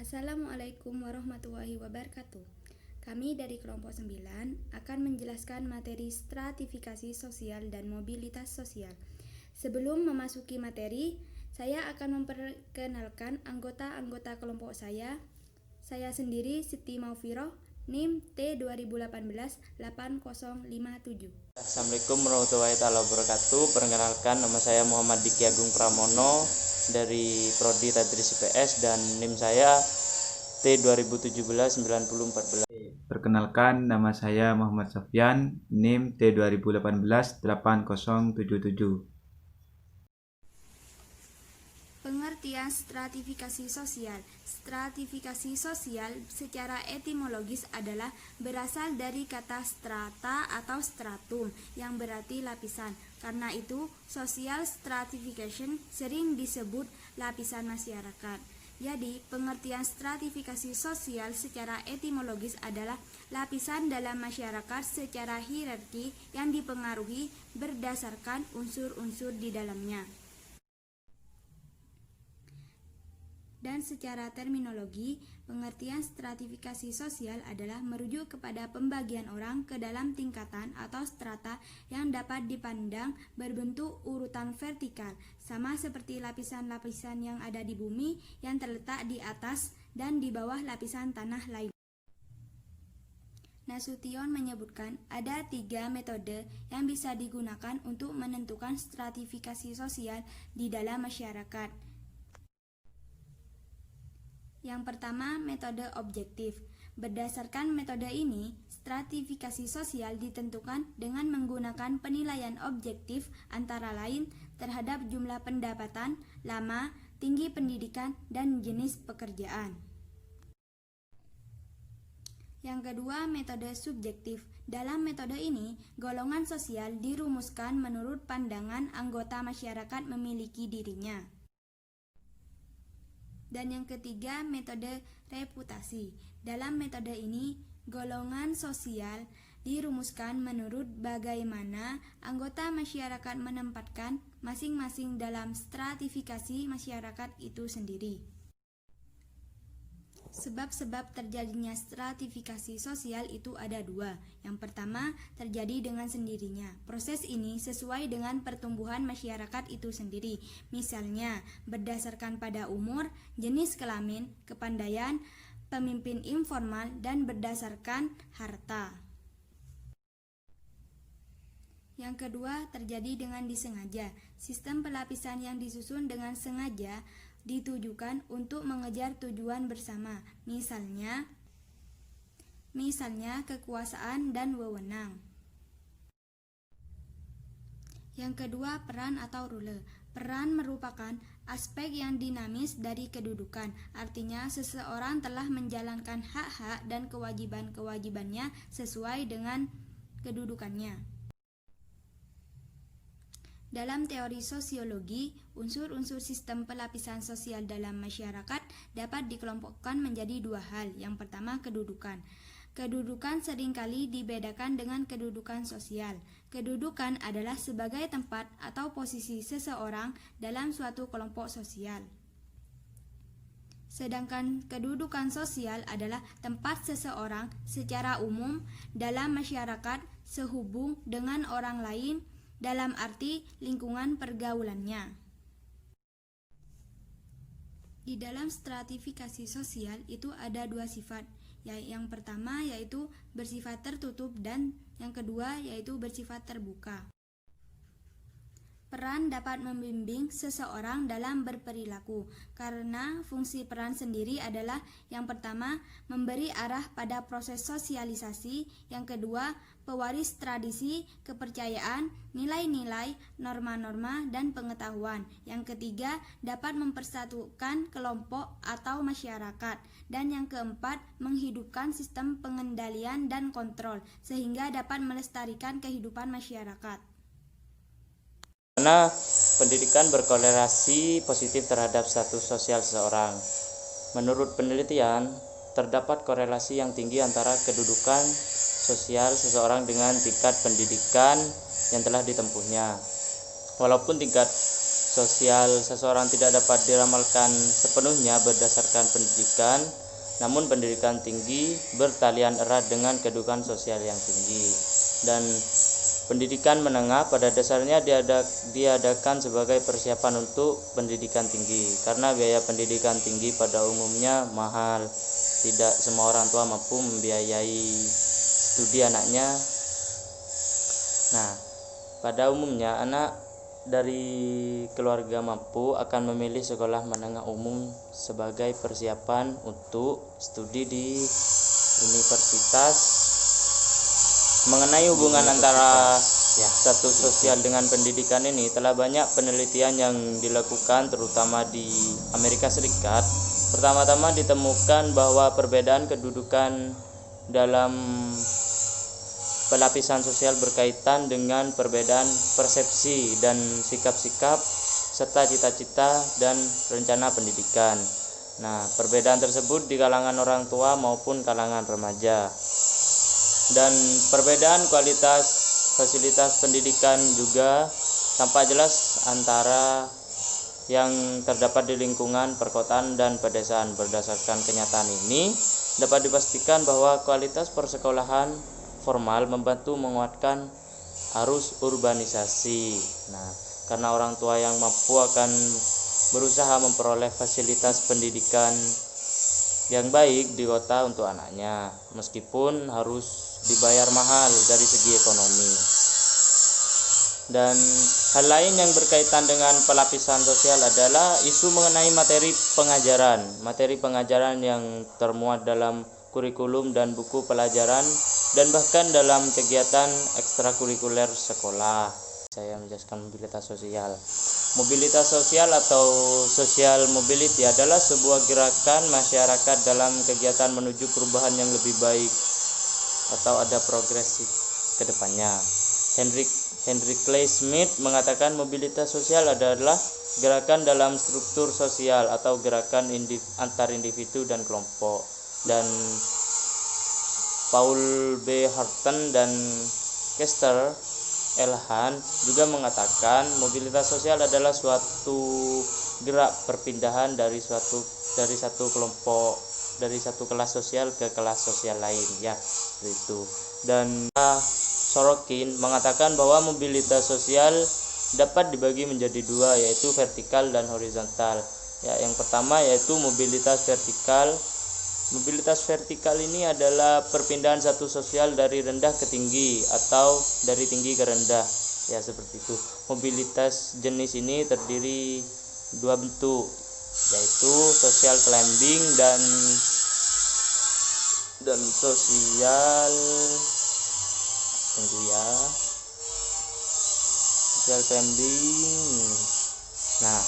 Assalamualaikum warahmatullahi wabarakatuh. Kami dari kelompok 9 akan menjelaskan materi stratifikasi sosial dan mobilitas sosial. Sebelum memasuki materi, saya akan memperkenalkan anggota-anggota kelompok saya. Saya sendiri Siti Maufiroh, NIM T2018-8057. Assalamualaikum warahmatullahi wabarakatuh. Perkenalkan, nama saya Muhammad Diki Agung Pramono dari Prodi Tadris IPS dan NIM saya T2017-9014. Perkenalkan, nama saya Muhammad Sofyan, NIM T2018-8077. Pengertian stratifikasi sosial. Stratifikasi sosial secara etimologis adalah berasal dari kata strata atau stratum yang berarti lapisan. Karena itu, social stratification sering disebut lapisan masyarakat. Jadi, pengertian stratifikasi sosial secara etimologis adalah lapisan dalam masyarakat secara hierarki yang dipengaruhi berdasarkan unsur-unsur di dalamnya. Dan secara terminologi, pengertian stratifikasi sosial adalah merujuk kepada pembagian orang ke dalam tingkatan atau strata yang dapat dipandang berbentuk urutan vertikal, sama seperti lapisan-lapisan yang ada di bumi yang terletak di atas dan di bawah lapisan tanah lain. Nasution menyebutkan ada 3 metode yang bisa digunakan untuk menentukan stratifikasi sosial di dalam masyarakat. Yang pertama, metode objektif. Berdasarkan metode ini, stratifikasi sosial ditentukan dengan menggunakan penilaian objektif antara lain terhadap jumlah pendapatan, lama, tinggi pendidikan, dan jenis pekerjaan. Yang kedua, metode subjektif. Dalam metode ini, golongan sosial dirumuskan menurut pandangan anggota masyarakat memiliki dirinya. Dan yang ketiga, metode reputasi. Dalam metode ini, golongan sosial dirumuskan menurut bagaimana anggota masyarakat menempatkan masing-masing dalam stratifikasi masyarakat itu sendiri. Sebab-sebab terjadinya stratifikasi sosial itu ada 2. Yang pertama, terjadi dengan sendirinya. Proses ini sesuai dengan pertumbuhan masyarakat itu sendiri. Misalnya, berdasarkan pada umur, jenis kelamin, kepandaian, pemimpin informal, dan berdasarkan harta. Yang kedua, terjadi dengan disengaja. Sistem pelapisan yang disusun dengan sengaja ditujukan untuk mengejar tujuan bersama, misalnya kekuasaan dan wewenang. Yang kedua, peran atau role. Peran merupakan aspek yang dinamis dari kedudukan, artinya seseorang telah menjalankan hak-hak dan kewajiban-kewajibannya sesuai dengan kedudukannya. Dalam teori sosiologi, unsur-unsur sistem pelapisan sosial dalam masyarakat dapat dikelompokkan menjadi 2 hal. Yang pertama, kedudukan. Kedudukan seringkali dibedakan dengan kedudukan sosial. Kedudukan adalah sebagai tempat atau posisi seseorang dalam suatu kelompok sosial. Sedangkan kedudukan sosial adalah tempat seseorang secara umum dalam masyarakat sehubung dengan orang lain dalam arti lingkungan pergaulannya. Di dalam stratifikasi sosial itu ada 2 sifat. Yang pertama yaitu bersifat tertutup dan yang kedua yaitu bersifat terbuka. Peran dapat membimbing seseorang dalam berperilaku, karena fungsi peran sendiri adalah yang pertama, memberi arah pada proses sosialisasi, yang kedua, pewaris tradisi, kepercayaan, nilai-nilai, norma-norma, dan pengetahuan, yang ketiga, dapat mempersatukan kelompok atau masyarakat, dan yang keempat, menghidupkan sistem pengendalian dan kontrol, sehingga dapat melestarikan kehidupan masyarakat. Karena pendidikan berkorelasi positif terhadap status sosial seseorang. Menurut penelitian, terdapat korelasi yang tinggi antara kedudukan sosial seseorang dengan tingkat pendidikan yang telah ditempuhnya. Walaupun tingkat sosial seseorang tidak dapat diramalkan sepenuhnya berdasarkan pendidikan, namun pendidikan tinggi bertalian erat dengan kedudukan sosial yang tinggi. Dan pendidikan menengah pada dasarnya diadakan sebagai persiapan untuk pendidikan tinggi, karena biaya pendidikan tinggi pada umumnya mahal. Tidak semua orang tua mampu membiayai studi anaknya. Nah, pada umumnya anak dari keluarga mampu akan memilih sekolah menengah umum sebagai persiapan untuk studi di universitas. Mengenai hubungan antara status sosial dengan pendidikan ini, telah banyak penelitian yang dilakukan terutama di Amerika Serikat. Pertama-tama ditemukan bahwa perbedaan kedudukan dalam pelapisan sosial berkaitan dengan perbedaan persepsi dan sikap-sikap serta cita-cita dan rencana pendidikan. Nah, perbedaan tersebut di kalangan orang tua maupun kalangan remaja. Dan perbedaan kualitas fasilitas pendidikan juga tampak jelas antara yang terdapat di lingkungan perkotaan dan pedesaan. Berdasarkan kenyataan ini, dapat dipastikan bahwa kualitas persekolahan formal membantu menguatkan arus urbanisasi. Nah, karena orang tua yang mampu akan berusaha memperoleh fasilitas pendidikan yang baik di kota untuk anaknya, meskipun harus dibayar mahal dari segi ekonomi. Dan hal lain yang berkaitan dengan pelapisan sosial adalah isu mengenai materi pengajaran yang termuat dalam kurikulum dan buku pelajaran dan bahkan dalam kegiatan ekstrakurikuler sekolah. Saya menjelaskan mobilitas sosial. Mobilitas sosial atau social mobility adalah sebuah gerakan masyarakat dalam kegiatan menuju perubahan yang lebih baik atau ada progresif ke depannya. Henry Clay Smith mengatakan mobilitas sosial adalah gerakan dalam struktur sosial atau gerakan antar individu dan kelompok. Dan Paul B. Horton dan Kester L. Han juga mengatakan mobilitas sosial adalah suatu gerak perpindahan dari satu kelompok, dari satu kelas sosial ke kelas sosial lain, ya, itu. Dan Sorokin mengatakan bahwa mobilitas sosial dapat dibagi menjadi dua, yaitu vertikal dan horizontal. Ya, yang pertama yaitu mobilitas vertikal. Mobilitas vertikal ini adalah perpindahan satu sosial dari rendah ke tinggi atau dari tinggi ke rendah. Ya, seperti itu. Mobilitas jenis ini terdiri dua bentuk, yaitu social climbing dan social climbing. Nah,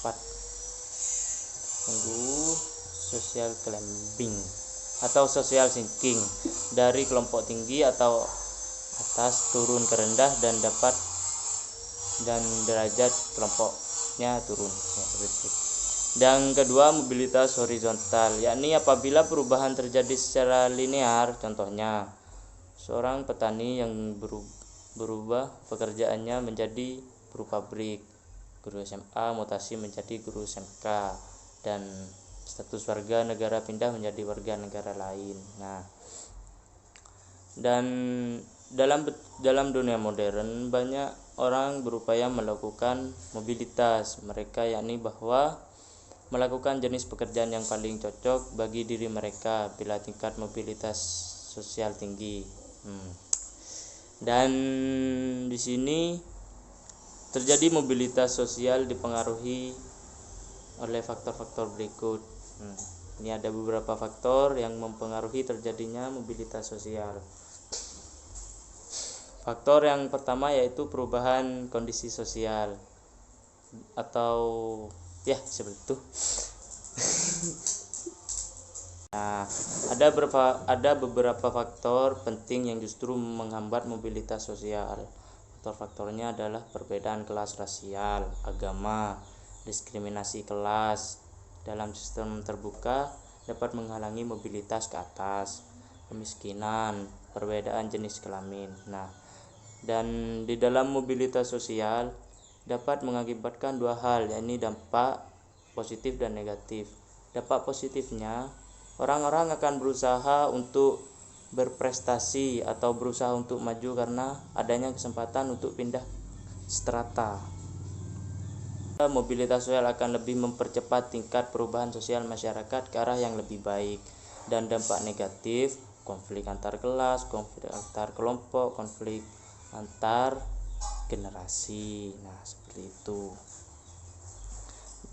4 social climbing atau social sinking, dari kelompok tinggi atau atas turun ke rendah dan derajat kelompoknya turun, ya, seperti itu. Dan kedua, mobilitas horizontal, yakni apabila perubahan terjadi secara linear. Contohnya, seorang petani yang berubah pekerjaannya menjadi buruh pabrik, guru SMA mutasi menjadi guru SMK, dan status warga negara pindah menjadi warga negara lain. Nah, dan dalam dunia modern banyak orang berupaya melakukan mobilitas mereka, yakni bahwa melakukan jenis pekerjaan yang paling cocok bagi diri mereka bila tingkat mobilitas sosial tinggi. Dan di sini terjadi mobilitas sosial dipengaruhi oleh faktor-faktor berikut. Ini ada beberapa faktor yang mempengaruhi terjadinya mobilitas sosial. Faktor yang pertama yaitu perubahan kondisi sosial atau ya seperti itu. Nah, ada beberapa faktor penting yang justru menghambat mobilitas sosial. Faktor-faktornya adalah perbedaan kelas rasial, agama, diskriminasi kelas. Dalam sistem terbuka dapat menghalangi mobilitas ke atas, kemiskinan, perbedaan jenis kelamin. Nah, Dan di dalam mobilitas sosial dapat mengakibatkan dua hal, yakni dampak positif dan negatif. Dampak positifnya, orang-orang akan berusaha untuk berprestasi atau berusaha untuk maju karena adanya kesempatan untuk pindah strata. Mobilitas sosial akan lebih mempercepat tingkat perubahan sosial masyarakat ke arah yang lebih baik. Dan dampak negatif, konflik antar kelas, konflik antar kelompok, konflik antar generasi. Nah, seperti itu.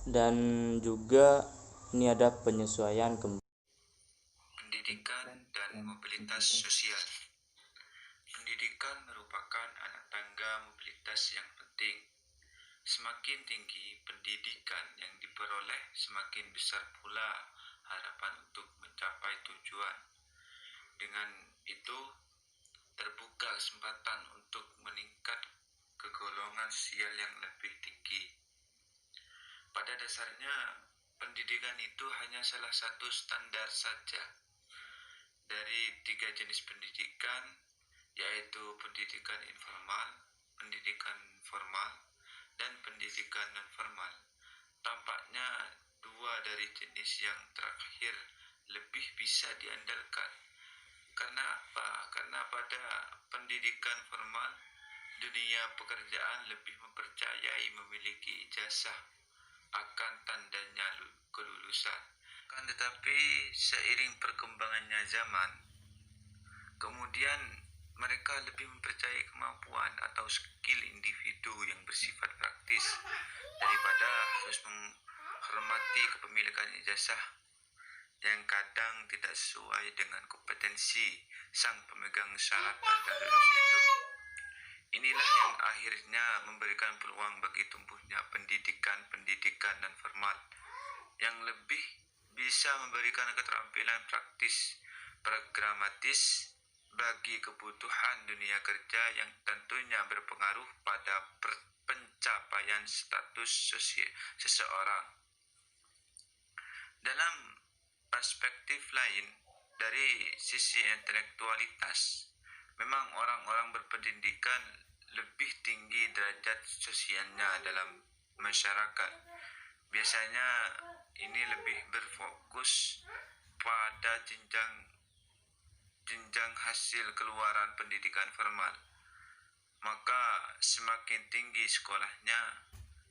Dan juga ini ada penyesuaian pendidikan dan mobilitas sosial. Pendidikan merupakan anak tangga mobilitas yang penting. Semakin tinggi pendidikan yang diperoleh, semakin besar pula harapan untuk mencapai tujuan. Dengan itu, terbuka kesempatan untuk meningkat ke golongan sosial yang lebih tinggi. Pada dasarnya, pendidikan itu hanya salah satu standar saja dari 3 jenis pendidikan, yaitu pendidikan informal, pendidikan formal, dan pendidikan non-formal. Tampaknya 2 dari jenis yang terakhir lebih bisa diandalkan. Karena apa? Karena pada pendidikan formal, dunia pekerjaan lebih mempercayai memiliki ijazah akan tandanya kelulusan. Kan tetapi seiring perkembangannya zaman, kemudian mereka lebih mempercayai kemampuan atau skill individu yang bersifat praktis daripada harus menghormati kepemilikan ijazah yang kadang tidak sesuai dengan kompetensi sang pemegang syarat tanda lulus itu. Inilah yang akhirnya memberikan peluang bagi tumbuhnya pendidikan non formal yang lebih bisa memberikan keterampilan praktis programatis bagi kebutuhan dunia kerja yang tentunya berpengaruh pada pencapaian status seseorang. Dalam perspektif lain, dari sisi intelektualitas, memang orang-orang berpendidikan lebih tinggi derajat sosialnya dalam masyarakat. Biasanya ini lebih berfokus pada jenjang hasil keluaran pendidikan formal. Maka semakin tinggi sekolahnya,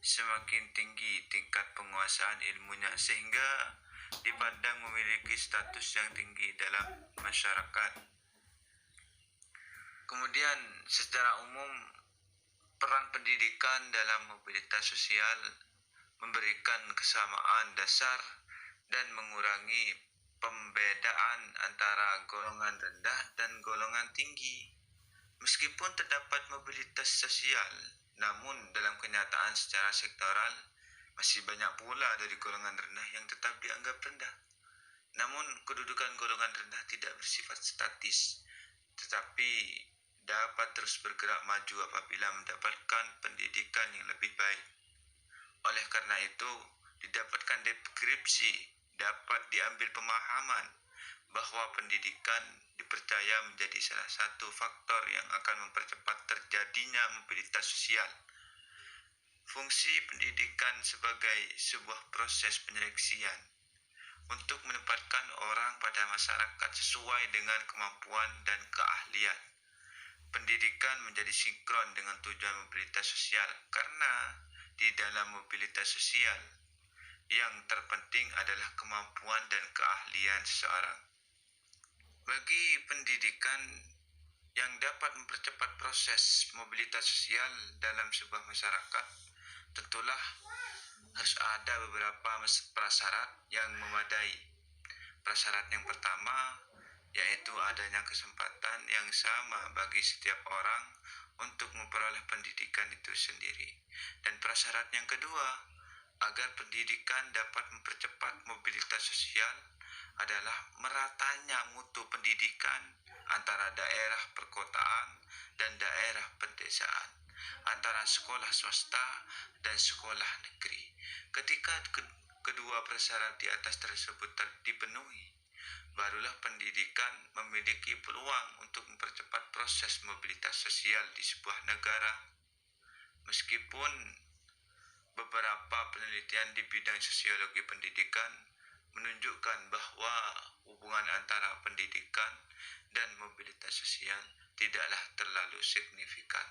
semakin tinggi tingkat penguasaan ilmunya, sehingga dipandang memiliki status yang tinggi dalam masyarakat. Kemudian secara umum, peran pendidikan dalam mobilitas sosial memberikan kesamaan dasar dan mengurangi pembedaan antara golongan rendah dan golongan tinggi. Meskipun terdapat mobilitas sosial, namun dalam kenyataan secara sektoral, masih banyak pula dari golongan rendah yang tetap dianggap rendah. Namun kedudukan golongan rendah tidak bersifat statis, tetapi dapat terus bergerak maju apabila mendapatkan pendidikan yang lebih baik. Oleh karena itu, didapatkan deskripsi, dapat diambil pemahaman bahwa pendidikan dipercaya menjadi salah satu faktor yang akan mempercepat terjadinya mobilitas sosial. Fungsi pendidikan sebagai sebuah proses penyeleksian untuk menempatkan orang pada masyarakat sesuai dengan kemampuan dan keahlian. Pendidikan menjadi sinkron dengan tujuan mobilitas sosial karena di dalam mobilitas sosial yang terpenting adalah kemampuan dan keahlian seseorang. Bagi pendidikan yang dapat mempercepat proses mobilitas sosial dalam sebuah masyarakat, tentulah harus ada beberapa prasyarat yang memadai. Prasyarat yang pertama yaitu adanya kesempatan yang sama bagi setiap orang untuk memperoleh pendidikan itu sendiri. Dan prasyarat yang kedua, agar pendidikan dapat mempercepat mobilitas sosial adalah meratanya mutu pendidikan antara daerah perkotaan dan daerah pedesaan, antara sekolah swasta dan sekolah negeri. Ketika kedua prasyarat di atas tersebut dipenuhi, barulah pendidikan memiliki peluang untuk mempercepat proses mobilitas sosial di sebuah negara. Meskipun beberapa penelitian di bidang sosiologi pendidikan menunjukkan bahwa hubungan antara pendidikan dan mobilitas sosial tidaklah terlalu signifikan.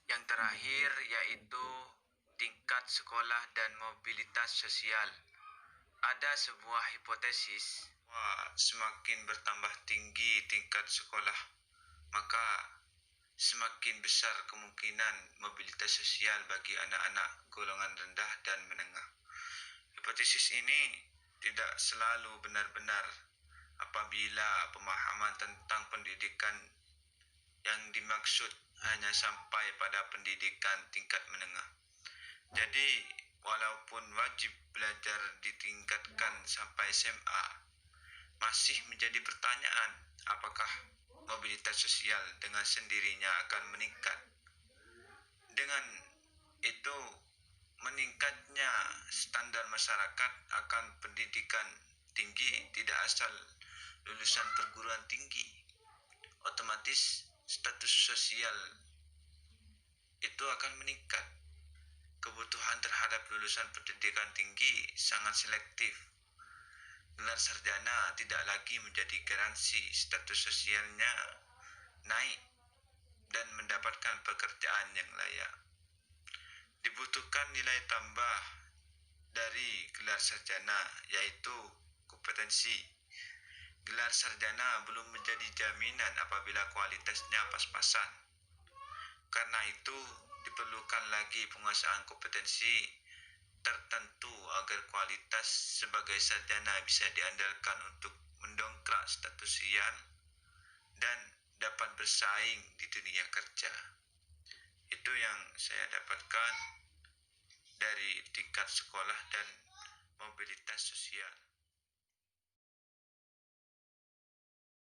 Yang terakhir yaitu tingkat sekolah dan mobilitas sosial. Ada sebuah hipotesis bahwa semakin bertambah tinggi tingkat sekolah, maka semakin besar kemungkinan mobilitas sosial bagi anak-anak golongan rendah dan menengah. Hipotesis ini tidak selalu benar-benar apabila pemahaman tentang pendidikan yang dimaksud hanya sampai pada pendidikan tingkat menengah. Jadi, walaupun wajib belajar ditingkatkan sampai SMA, masih menjadi pertanyaan apakah mobilitas sosial dengan sendirinya akan meningkat. Dengan itu, meningkatnya standar masyarakat akan pendidikan tinggi tidak asal lulusan perguruan tinggi. Otomatis status sosial itu akan meningkat. Kebutuhan terhadap lulusan pendidikan tinggi sangat selektif. Gelar sarjana tidak lagi menjadi garansi status sosialnya naik dan mendapatkan pekerjaan yang layak. Dibutuhkan nilai tambah dari gelar sarjana, yaitu kompetensi. Gelar sarjana belum menjadi jaminan apabila kualitasnya pas-pasan. Karena itu, diperlukan lagi penguasaan kompetensi tertentu agar kualitas sebagai sarjana bisa diandalkan untuk mendongkrak status sosial dan dapat bersaing di dunia kerja. Itu yang saya dapatkan dari tingkat sekolah dan